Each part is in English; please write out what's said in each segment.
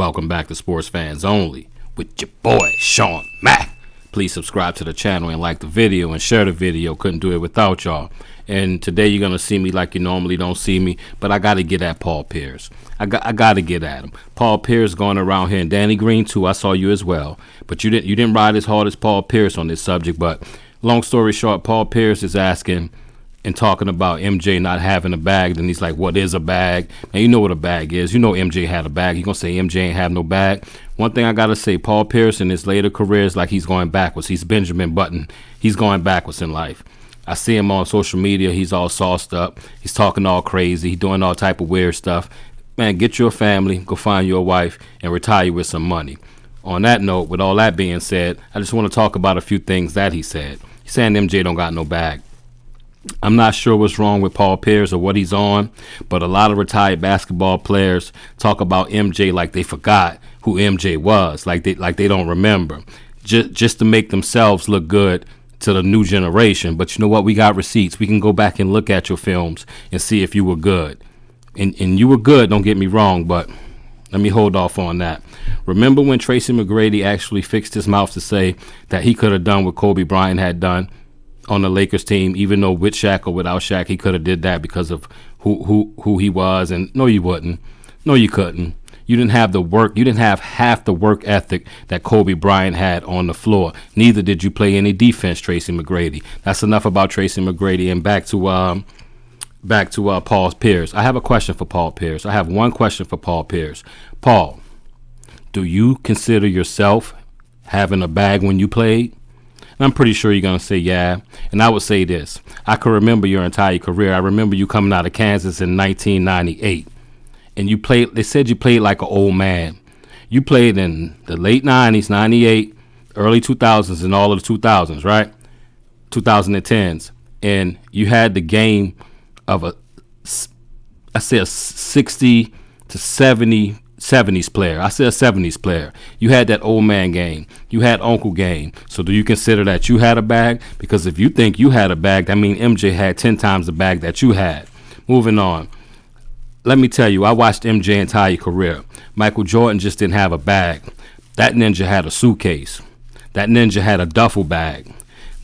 Welcome back to Sports Fans Only with your boy, Sean Mack. Please subscribe to the channel and like the video and share the video. Couldn't do it without y'all. And today you're going to see me like you normally don't see me, but I got to get at Paul Pierce. I got to get at him. Paul Pierce going around here, and Danny Green too. I saw you as well, but you didn't ride as hard as Paul Pierce on this subject. But long story short, Paul Pierce is asking and talking about MJ not having a bag. Then he's like, what is a bag? And you know what a bag is. You know MJ had a bag. You're going to say MJ ain't have no bag. One thing I got to say, Paul Pierce in his later career is like he's going backwards. He's Benjamin Button. He's going backwards in life. I see him on social media. He's all sauced up. He's talking all crazy. He's doing all type of weird stuff. Man, get you a family, go find you a wife, and retire with some money. On that note, with all that being said, I just want to talk about a few things that he said. He's saying MJ don't got no bag. I'm not sure what's wrong with Paul Pierce or what he's on, but a lot of retired basketball players talk about MJ like they forgot who MJ was, like they don't remember, just to make themselves look good to the new generation. But you know what? We got receipts. We can go back and look at your films and see if you were good. And you were good, don't get me wrong, but let me hold off on that. Remember when Tracy McGrady actually fixed his mouth to say that he could have done what Kobe Bryant had done on the Lakers team, even though with Shaq or without Shaq, he could have did that because of who he was. And no, you wouldn't. No, you couldn't. You didn't have the work. You didn't have half the work ethic that Kobe Bryant had on the floor. Neither did you play any defense, Tracy McGrady. That's enough about Tracy McGrady. And back to Paul Pierce. I have a question for Paul Pierce. I have one question for Paul Pierce. Paul, do you consider yourself having a bag when you played? And I'm pretty sure you're going to say yeah. And I would say this. I can remember your entire career. I remember you coming out of Kansas in 1998. And you played, they said you played like an old man. You played in the late 90s, 98, early 2000s, and all of the 2000s, right? 2010s. And you had the game of a 60 to 70s player. I said a 70s player. You had that old man game. You had uncle game. So do you consider that you had a bag? Because if you think you had a bag, that means MJ had 10 times the bag that you had. Moving on. Let me tell you, I watched MJ's entire career. Michael Jordan just didn't have a bag. That ninja had a suitcase. That ninja had a duffel bag.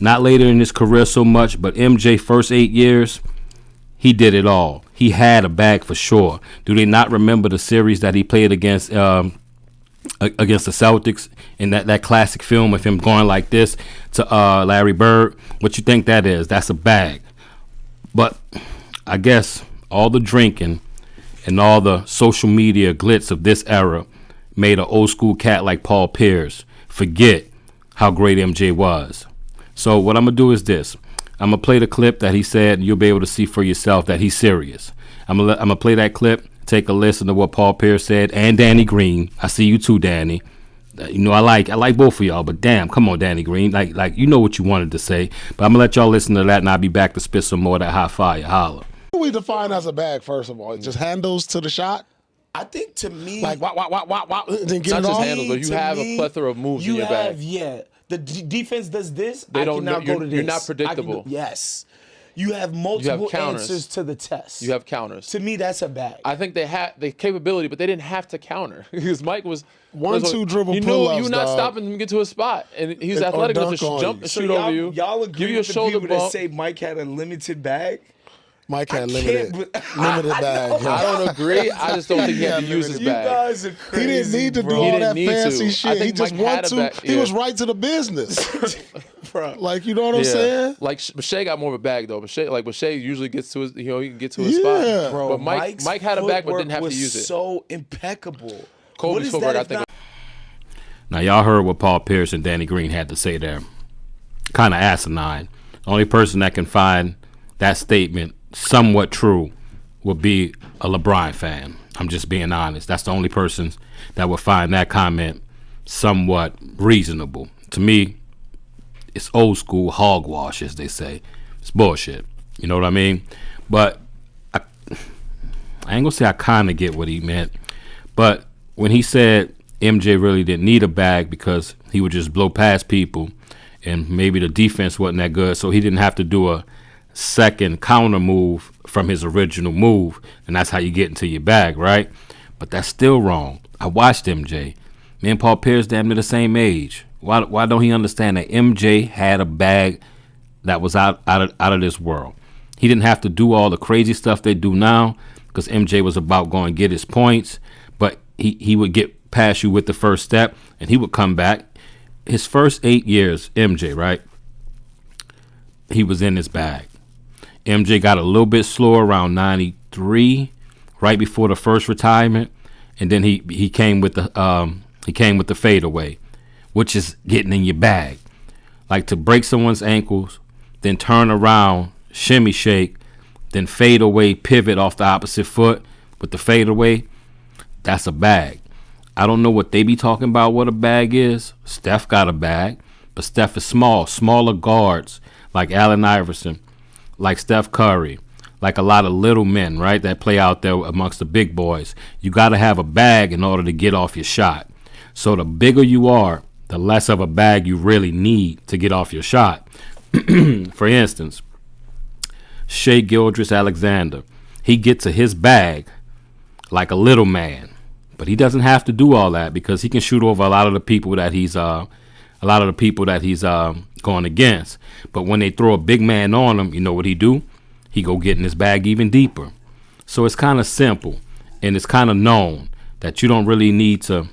Not later in his career so much, but MJ first 8 years, he did it all. He had a bag for sure. Do they not remember the series that he played against the Celtics in that classic film of him going like this to Larry Bird? What you think that is? That's a bag. But I guess all the drinking and all the social media glitz of this era made an old school cat like Paul Pierce forget how great MJ was. So what I'm going to do is this. I'm going to play the clip that he said, and you'll be able to see for yourself that he's serious. I'm going to play that clip, take a listen to what Paul Pierce said, and Danny Green. I see you too, Danny. You know, I like both of y'all, but damn, come on, Danny Green. Like you know what you wanted to say. But I'm going to let y'all listen to that, and I'll be back to spit some more of that hot fire. Holla. What do we define as a bag, first of all? Just handles to the shot? I think to me, Like, wop, then get Not it just off? handles, but you have a plethora of moves in your bag. Yeah. The defense does this. They don't I know- cannot go to this. you're not predictable. Yes. You have multiple counters. answers to the test. You have counters. To me, that's a bag. I think they had the capability, but they didn't have to counter because Mike was 1-2 dribble you pull-ups, knew you not dog. stopping him to get to a spot, and he's Or athletic enough dunk to on jump you. and So shoot over you. Y'all agree give you a with the shoulder people that bump. say Mike had a limited bag? Mike had I limited can't be- bag. I don't agree. I just don't think he had to Yeah, use his You bag. guys are He crazy. didn't need to do bro. all didn't that need to. fancy I shit. He think just Mike had wanted a to. bag, He yeah. was right to the business. Bro. Like, you know what I'm saying? Like Shea got more of a bag though. But Shea usually gets to his, he can get to his Yeah. spot. Bro, But Mike's Mike had a bag but didn't have to footwork use it. was so impeccable. Kobe's What is footwork, that I if think. not- Now, y'all heard what Paul Pierce and Danny Green had to say there. Kind of asinine. The only person that can find that statement somewhat true would be a LeBron fan. I'm just being honest. That's the only person that would find that comment somewhat reasonable. To me, it's old school hogwash, as they say. It's bullshit. You know what I mean? But I ain't gonna say I kind of get what he meant. But when he said MJ really didn't need a bag because he would just blow past people and maybe the defense wasn't that good, so he didn't have to do a second counter move from his original move, and that's how you get into your bag, right? But that's still wrong. I watched MJ. Me and Paul Pierce damn near the same age. Why don't he understand that MJ had a bag that was out of this world? He didn't have to do all the crazy stuff they do now because MJ was about going to get his points, but he would get past you with the first step and he would come back. His first 8 years, MJ, right? He was in his bag. MJ got a little bit slower around 93, right before the first retirement, and then he came with the fadeaway, which is getting in your bag, like to break someone's ankles, then turn around, shimmy shake, then fade away, pivot off the opposite foot with the fadeaway. That's a bag. I don't know what they be talking about what a bag is. Steph got a bag, but Steph is smaller guards like Allen Iverson, like Steph Curry, like a lot of little men, right, that play out there amongst the big boys. You got to have a bag in order to get off your shot. So the bigger you are, the less of a bag you really need to get off your shot. For instance, Shai Gilgeous-Alexander, he gets to his bag like a little man, but he doesn't have to do all that because he can shoot over a lot of the people that he's going against. But when they throw a big man on him, you know what he do? He go get in his bag even deeper. So it's kind of simple, and it's kind of known that you don't really need to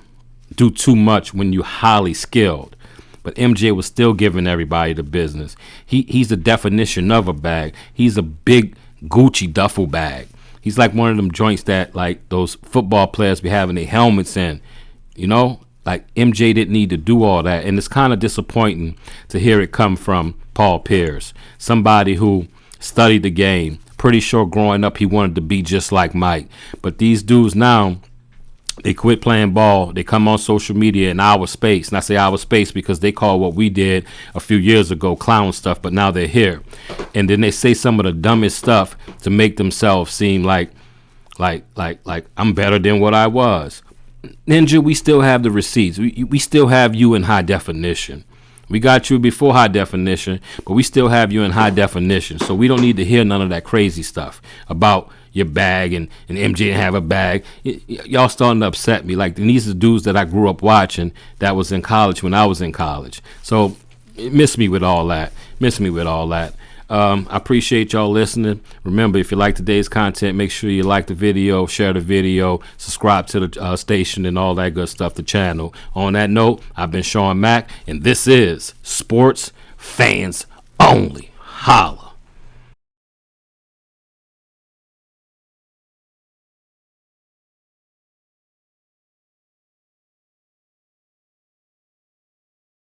do too much when you're highly skilled. But MJ was still giving everybody the business. He's the definition of a bag. He's a big Gucci duffel bag. He's like one of them joints that like those football players be having their helmets in. You know, like MJ didn't need to do all that. And it's kind of disappointing to hear it come from Paul Pierce, somebody who studied the game. Pretty sure growing up he wanted to be just like Mike. But these dudes now, they quit playing ball. They come on social media in our space. And I say our space because they call what we did a few years ago clown stuff, but now they're here. And then they say some of the dumbest stuff to make themselves seem like I'm better than what I was. Ninja, we still have the receipts. We still have you in high definition. We got you before high definition, but we still have you in high definition. So we don't need to hear none of that crazy stuff about your bag and MJ didn't have a bag. Y'all starting to upset me. Like, these are dudes that I grew up watching that was in college when I was in college. So miss me with all that. I appreciate y'all listening. Remember, if you like today's content, make sure you like the video, share the video, subscribe to the station and all that good stuff, the channel. On that note, I've been Sean Mack, and this is Sports Fans Only. Holla.